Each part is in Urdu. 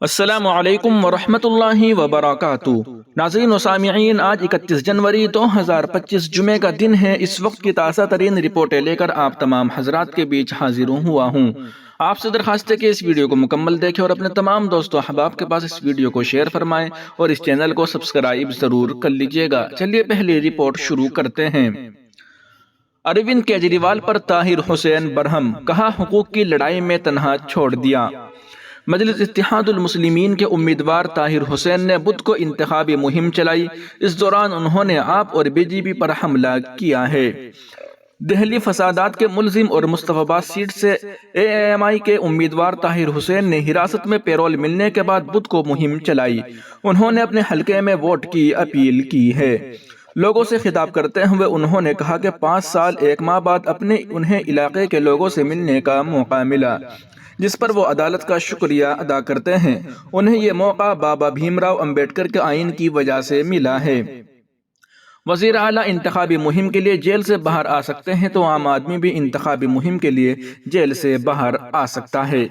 السلام علیکم ورحمۃ اللہ وبرکاتہ۔ ناظرین و سامعین، آج 31 جنوری 2025 جمعہ کا دن ہے۔ اس وقت کی تازہ ترین رپورٹیں لے کر آپ تمام حضرات کے بیچ حاضر ہوا ہوں۔ آپ سے درخواست ہے کہ اس ویڈیو کو مکمل دیکھیں اور اپنے تمام دوستوں احباب کے پاس اس ویڈیو کو شیئر فرمائیں اور اس چینل کو سبسکرائب ضرور کر لیجئے گا۔ چلیے پہلی رپورٹ شروع کرتے ہیں۔ اروند کیجریوال پر طاہر حسین برہم، کہا حقوق کی لڑائی میں تنہا چھوڑ دیا۔ مجلس اتحاد المسلمین کے امیدوار طاہر حسین نے بدھ کو انتخابی مہم چلائی۔ اس دوران انہوں نے آپ اور بی جے پی پر حملہ کیا ہے۔ دہلی فسادات کے ملزم اور مصطفی آباد سیٹ سے اے ایم آئی کے امیدوار طاہر حسین نے حراست میں پیرول ملنے کے بعد بدھ کو مہم چلائی۔ انہوں نے اپنے حلقے میں ووٹ کی اپیل کی ہے۔ لوگوں سے خطاب کرتے ہوئے انہوں نے کہا کہ 5 سال 1 ماہ بعد انہیں علاقے کے لوگوں سے ملنے کا موقع ملا، جس پر وہ عدالت کا شکریہ ادا کرتے ہیں۔ انہیں یہ موقع بابا بھیم راؤ امبیڈکر کے آئین کی وجہ سے ملا ہے۔ وزیر اعلیٰ انتخابی مہم کے لیے جیل سے باہر آ سکتے ہیں تو عام آدمی بھی انتخابی مہم کے لیے جیل سے باہر آ سکتا ہے۔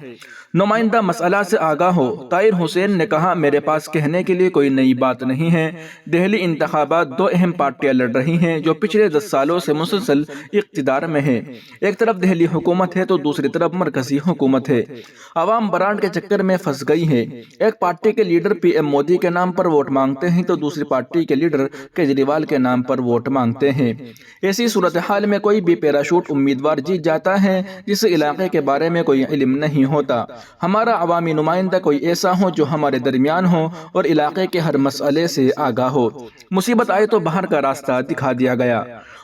نمائندہ مسئلہ سے آگاہ ہو، طاہر حسین نے کہا میرے پاس کہنے کے لیے کوئی نئی بات نہیں ہے۔ دہلی انتخابات 2 اہم پارٹیاں لڑ رہی ہیں جو پچھلے 10 سالوں سے مسلسل اقتدار میں ہیں۔ ایک طرف دہلی حکومت ہے تو دوسری طرف مرکزی حکومت ہے۔ عوام برانڈ کے چکر میں پھنس گئی ہے۔ ایک پارٹی کے لیڈر پی ایم مودی کے نام پر ووٹ مانگتے ہیں تو دوسری پارٹی کے لیڈر کیجریوال کے نام پر ووٹ مانگتے ہیں۔ ایسی صورتحال میں کوئی بھی پیراشوٹ امیدوار جیت جاتا ہے جسے علاقے کے بارے میں کوئی علم نہیں ہوتا۔ ہمارا عوامی نمائندہ کوئی ایسا ہو جو ہمارے درمیان ہو اور علاقے کے ہر مسئلے سے آگاہ ہو۔ مصیبت آئے تو باہر کا راستہ دکھا دیا گیا۔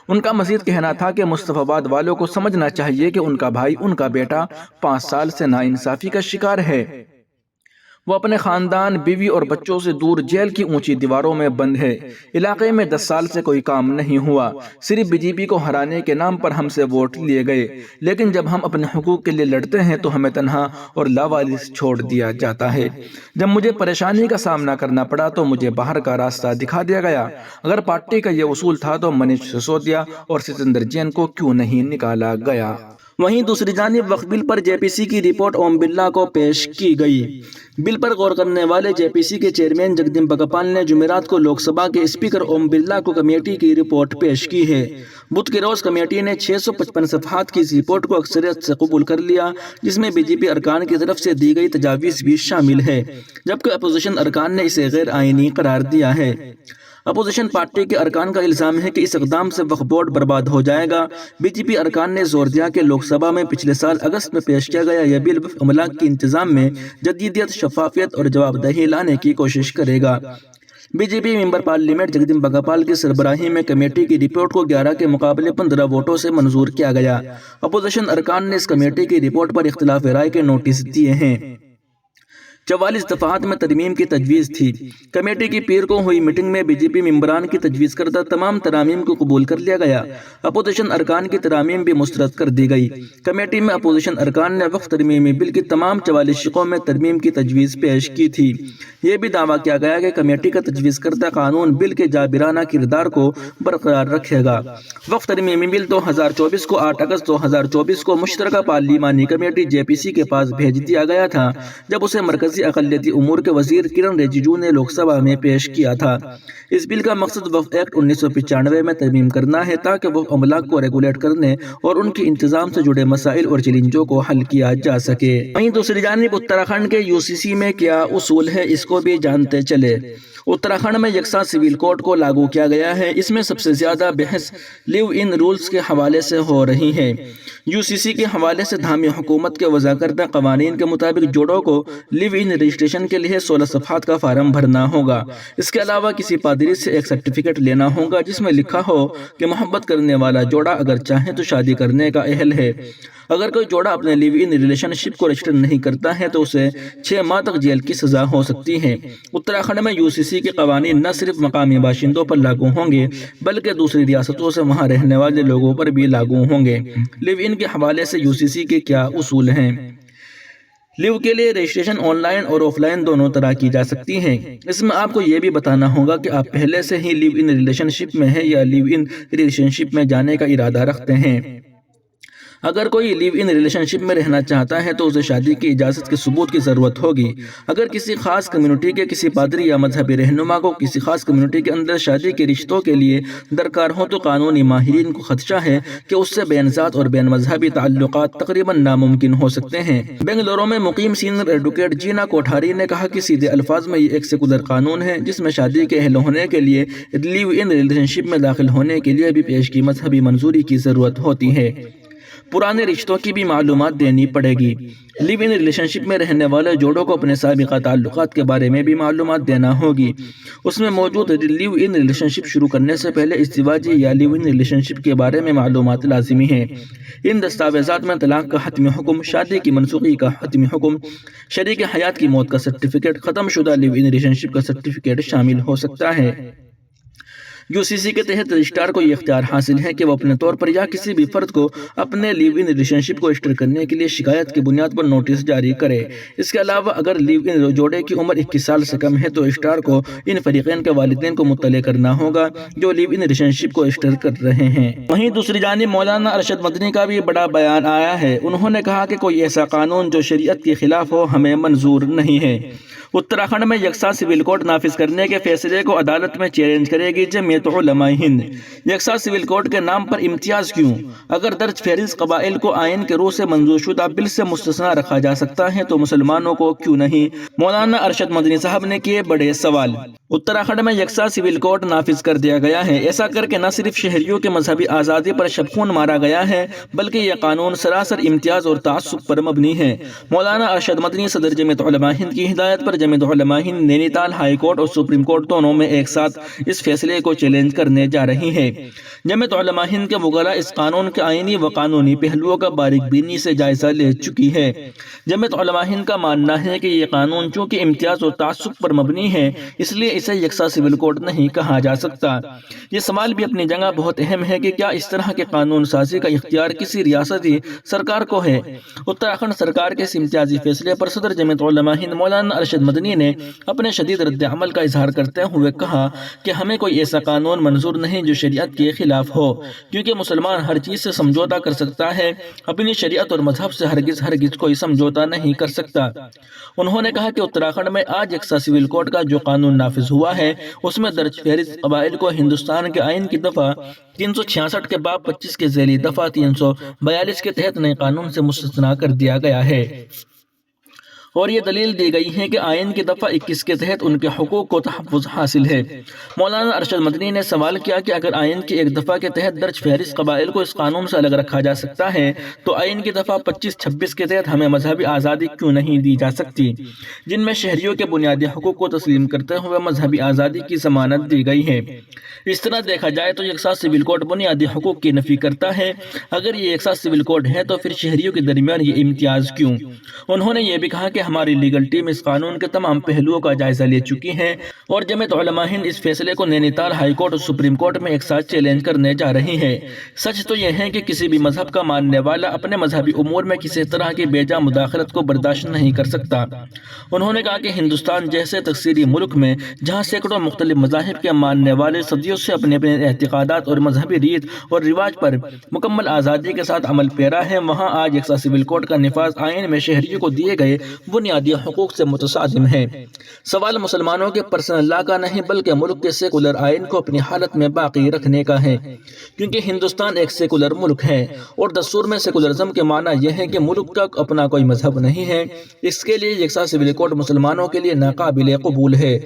ان کا مزید کہنا تھا کہ مصطفی آباد والوں کو سمجھنا چاہیے کہ ان کا بھائی، ان کا بیٹا 5 سال سے ناانصافی کا شکار ہے۔ وہ اپنے خاندان، بیوی اور بچوں سے دور جیل کی اونچی دیواروں میں بند ہے۔ علاقے میں 10 سال سے کوئی کام نہیں ہوا۔ صرف بی جے پی کو ہرانے کے نام پر ہم سے ووٹ لیے گئے، لیکن جب ہم اپنے حقوق کے لیے لڑتے ہیں تو ہمیں تنہا اور لاوارث چھوڑ دیا جاتا ہے۔ جب مجھے پریشانی کا سامنا کرنا پڑا تو مجھے باہر کا راستہ دکھا دیا گیا۔ اگر پارٹی کا یہ اصول تھا تو منیش سسودیا اور ستیندر جین کو کیوں نہیں نکالا گیا؟ وہیں دوسری جانب وقف بل پر جے پی سی کی رپورٹ اوم برلا کو پیش کی گئی۔ بل پر غور کرنے والے جے پی سی کے چیئرمین جگدمبا پال نے جمعرات کو لوک سبھا کے اسپیکر اوم برلا کو کمیٹی کی رپورٹ پیش کی ہے۔ بدھ کے روز کمیٹی نے 655 صفحات کی اس رپورٹ کو اکثریت سے قبول کر لیا، جس میں بی جے پی ارکان کی طرف سے دی گئی تجاویز بھی شامل ہے، جبکہ اپوزیشن ارکان نے اسے غیر آئینی قرار دیا ہے۔ اپوزیشن پارٹی کے ارکان کا الزام ہے کہ اس اقدام سے وقف بورڈ برباد ہو جائے گا۔ بی جے پی ارکان نے زور دیا کہ لوک سبھا میں پچھلے سال اگست میں پیش کیا گیا یہ بل وقف املاک کی انتظام میں جدیدیت، شفافیت اور جواب دہی لانے کی کوشش کرے گا۔ بی جے پی ممبر پارلیمنٹ جگدمبا پال کی سربراہی میں کمیٹی کی رپورٹ کو 11 کے مقابلے 15 ووٹوں سے منظور کیا گیا۔ اپوزیشن ارکان نے اس کمیٹی کی رپورٹ پر اختلاف رائے کے نوٹس دیے ہیں۔ 44 دفعات میں ترمیم کی تجویز تھی۔ کمیٹی کی پیر کو ہوئی میٹنگ میں بی جے پی ممبران کی تجویز کردہ تمام ترامیم کو قبول کر لیا گیا۔ اپوزیشن ارکان کی ترامیم بھی مسترد کر دی گئی۔ کمیٹی میں اپوزیشن ارکان نے وقف ترمیمی بل کی تمام 44 شقوں میں ترمیم کی تجویز پیش کی تھی۔ یہ بھی دعویٰ کیا گیا کہ کمیٹی کا تجویز کردہ قانون بل کے جابرانہ کردار کو برقرار رکھے گا۔ وقف ترمیمی بل 2024 کو 8 اگست 2024 کو مشترکہ پارلیمانی کمیٹی جے پی سی کے پاس بھیج دیا گیا تھا، جب اسے مرکزی اقلیتی امور کے وزیر کرن رجیجو نے لوک سبھا میں پیش کیا تھا۔ اس بل کا مقصد وقف ایکٹ 1995 میں ترمیم کرنا ہے تاکہ وقف املاک کو ریگولیٹ کرنے اور ان کی انتظام سے جڑے مسائل اور چیلنجوں کو حل کیا جا سکے۔ وہیں دوسری جانب اتراکھنڈ کے یو سی سی میں کیا اصول ہے، اس کو بھی جانتے چلے۔ اتراکھنڈ میں یکساں سول کوڈ کو لاگو کیا گیا ہے۔ اس میں سب سے زیادہ بحث لیو ان رولز کے حوالے سے ہو رہی ہے۔ یو سی سی کے حوالے سے دھامی حکومت کے وضع کردہ قوانین کے مطابق جوڑوں کو لیو ان رجسٹریشن کے لیے 16 صفحات کا فارم بھرنا ہوگا۔ اس کے علاوہ کسی پادری سے ایک سرٹیفکیٹ لینا ہوگا جس میں لکھا ہو کہ محبت کرنے والا جوڑا اگر چاہے تو شادی کرنے کا اہل ہے۔ اگر کوئی جوڑا اپنے لیو ان ریلیشن شپ کو رجسٹر نہیں کرتا ہے تو اسے 6 ماہ تک جیل کی سزا ہو سکتی ہے۔ اتراکھنڈ میں یو سی سی کے قوانین نہ صرف مقامی باشندوں پر لاگو ہوں گے بلکہ دوسری ریاستوں سے وہاں رہنے والے لوگوں پر بھی لاگو ہوں گے۔ لیو ان کے حوالے سے یو سی سی کے کیا اصول ہیں؟ لیو کے لیے رجسٹریشن آن لائن اور آف لائن دونوں طرح کی جا سکتی ہیں۔ اس میں آپ کو یہ بھی بتانا ہوگا کہ آپ پہلے سے ہی لیو ان ریلیشن شپ میں ہیں یا لیو ان ریلیشن شپ میں جانے کا ارادہ رکھتے ہیں۔ اگر کوئی لیو ان ریلیشن شپ میں رہنا چاہتا ہے تو اسے شادی کی اجازت کے ثبوت کی ضرورت ہوگی۔ اگر کسی خاص کمیونٹی کے کسی پادری یا مذہبی رہنما کو کسی خاص کمیونٹی کے اندر شادی کے رشتوں کے لیے درکار ہو تو قانونی ماہرین کو خدشہ ہے کہ اس سے بین ذات اور بین مذہبی تعلقات تقریباً ناممکن ہو سکتے ہیں۔ بنگلورو میں مقیم سینئر ایڈوکیٹ جینا کوٹھاری نے کہا کہ سیدھے الفاظ میں یہ ایک سیکولر قانون ہے جس میں شادی کے اہل ہونے کے لیے لیو ان ریلیشن شپ میں داخل ہونے کے لیے بھی پیش کی مذہبی منظوری کی ضرورت ہوتی ہے۔ پرانے رشتوں کی بھی معلومات دینی پڑے گی۔ لیو ان ریلیشن شپ میں رہنے والے جوڑوں کو اپنے سابقہ تعلقات کے بارے میں بھی معلومات دینا ہوگی۔ اس میں موجود لیو ان ریلیشن شپ شروع کرنے سے پہلے ازدواجی یا لیو ان ریلیشن شپ کے بارے میں معلومات لازمی ہیں۔ ان دستاویزات میں طلاق کا حتمی حکم، شادی کی منسوخی کا حتمی حکم، شریک حیات کی موت کا سرٹیفکیٹ، ختم شدہ لیو ان ریلیشن شپ کا سرٹیفکیٹ شامل ہو سکتا ہے۔ UCC کے تحت رجسٹرار کو یہ اختیار حاصل ہے کہ وہ اپنے طور پر یا کسی بھی فرد کو اپنے لیو ان ریلیشن شپ کو رجسٹر کرنے کے لیے شکایت کی بنیاد پر نوٹس جاری کرے۔ اس کے علاوہ اگر لیو ان جوڑے کی عمر 21 سال سے کم ہے تو رجسٹرار کو ان فریقین کے والدین کو مطلع کرنا ہوگا جو لیو ان ریلیشن شپ کو رجسٹر کر رہے ہیں۔ وہیں دوسری جانب مولانا ارشد مدنی کا بھی بڑا بیان آیا ہے۔ انہوں نے کہا کہ کوئی ایسا قانون جو شریعت کے خلاف ہو ہمیں منظور نہیں ہے۔ اتراکھنڈ میں یکساں سول کوڈ نافذ کرنے کے فیصلے کو عدالت میں چیلنج کرے گی جمعیت علماء ہند۔ یکساں سول کوڈ کے نام پر امتیاز کیوں؟ اگر درج فہرست قبائل کو آئین کے روح سے منظور شدہ بل سے مستثنیٰ رکھا جا سکتا ہے تو مسلمانوں کو کیوں نہیں؟ مولانا ارشد مدنی صاحب نے کیے بڑے سوال۔ اتراکھنڈ میں یکساں سول کوڈ نافذ کر دیا گیا ہے۔ ایسا کر کے نہ صرف شہریوں کے مذہبی آزادی پر شب خون مارا گیا ہے بلکہ یہ قانون سراسر امتیاز اور تعصب پر مبنی ہے۔ مولانا ارشد مدنی صدر جمعیت علماء ہند کی ہدایت پر جمعیت علماء ہند نینی تال ہائی کورٹ اور سپریم کورٹ دونوں میں ایک ساتھ اس فیصلے کو چیلنج کرنے جا رہی ہے۔ جمعیت علماء ہند کے وکلاء اس قانون کے آئینی و قانونی پہلوؤں کا باریک بینی سے جائزہ لے چکی ہے۔ جمعیت علماء ہند کا ماننا ہے کہ یہ قانون چونکہ امتیاز اور تعصب پر مبنی ہے اس لیے اسے یکساں سول کوڈ نہیں کہا جا سکتا۔ یہ سوال بھی اپنی جگہ بہت اہم ہے کہ کیا اس طرح کے قانون سازی کا اختیار کسی ریاستی سرکار کو ہے؟ اتراکھنڈ سرکار کے اس امتیازی فیصلے پر صدر جمعیت علماء ہند مولانا ارشد مدنی نے اپنے شدید رد عمل کا اظہار کرتے ہوئے کہا کہ ہمیں کوئی ایسا قانون منظور نہیں جو شریعت کے خلاف ہو، کیونکہ مسلمان ہر چیز سے سمجھوتہ کر سکتا ہے، اپنی شریعت اور مذہب سے ہرگز کوئی سمجھوتہ نہیں کر سکتا۔ انہوں نے کہا کہ اتراکھنڈ میں آج یکساں سول کوڈ کا جو قانون نافذ ہوا ہے اس میں درج فہرست قبائل کو ہندوستان کے آئین کی دفعہ 366 کے باب 25 کے ذیلی دفعہ 342 کے تحت نئے قانون سے مستثنیٰ کر دیا گیا ہے، اور یہ دلیل دی گئی ہے کہ آئین کی دفعہ 21 کے تحت ان کے حقوق کو تحفظ حاصل ہے۔ مولانا ارشد مدنی نے سوال کیا کہ اگر آئین کی ایک دفعہ کے تحت درج فہرست قبائل کو اس قانون سے الگ رکھا جا سکتا ہے تو آئین کی دفعہ 25-26 کے تحت ہمیں مذہبی آزادی کیوں نہیں دی جا سکتی، جن میں شہریوں کے بنیادی حقوق کو تسلیم کرتے ہوئے مذہبی آزادی کی ضمانت دی گئی ہے۔ اس طرح دیکھا جائے تو یکساں سول کوڈ بنیادی حقوق کی نفی کرتا ہے۔ اگر یہ یکساں سول کوڈ ہے تو پھر شہریوں کے درمیان یہ امتیاز کیوں؟ انہوں نے یہ بھی کہا کہ ہماری لیگل ٹیم اس قانون کے تمام پہلوؤں کا جائزہ لے چکی ہے اور جمعیت علماء ہند اس فیصلے کو نینی تال ہائی کورٹ اور سپریم کورٹ میں ایک ساتھ چیلنج کرنے جا رہی ہے۔ سچ تو یہ ہے کہ کسی بھی مذہب کا ماننے والا اپنے مذہبی امور میں کسی طرح کی بے جا مداخلت کو برداشت نہیں کر سکتا۔ انہوں نے کہا کہ ہندوستان جیسے تکثیری ملک میں جہاں سینکڑوں مختلف مذاہب کے ماننے والے صدیوں سے اپنے اعتقادات اور مذہبی ریت اور رواج پر مکمل آزادی کے ساتھ عمل پیرا ہے، وہاں آج یکساں سول کوڈ کا نفاذ آئین میں شہریوں کو دیے گئے بنیادی حقوق سے متصادم ہے۔ سوال مسلمانوں کے پرسنل لا کا نہیں بلکہ ملک کے سیکولر آئین کو اپنی حالت میں باقی رکھنے کا ہے، کیونکہ ہندوستان ایک سیکولر ملک ہے اور دستور میں سیکولرزم کے معنی یہ ہے کہ ملک کا اپنا کوئی مذہب نہیں ہے۔ اس کے لیے یکساں سول کوڈ مسلمانوں کے لیے ناقابل قبول ہے۔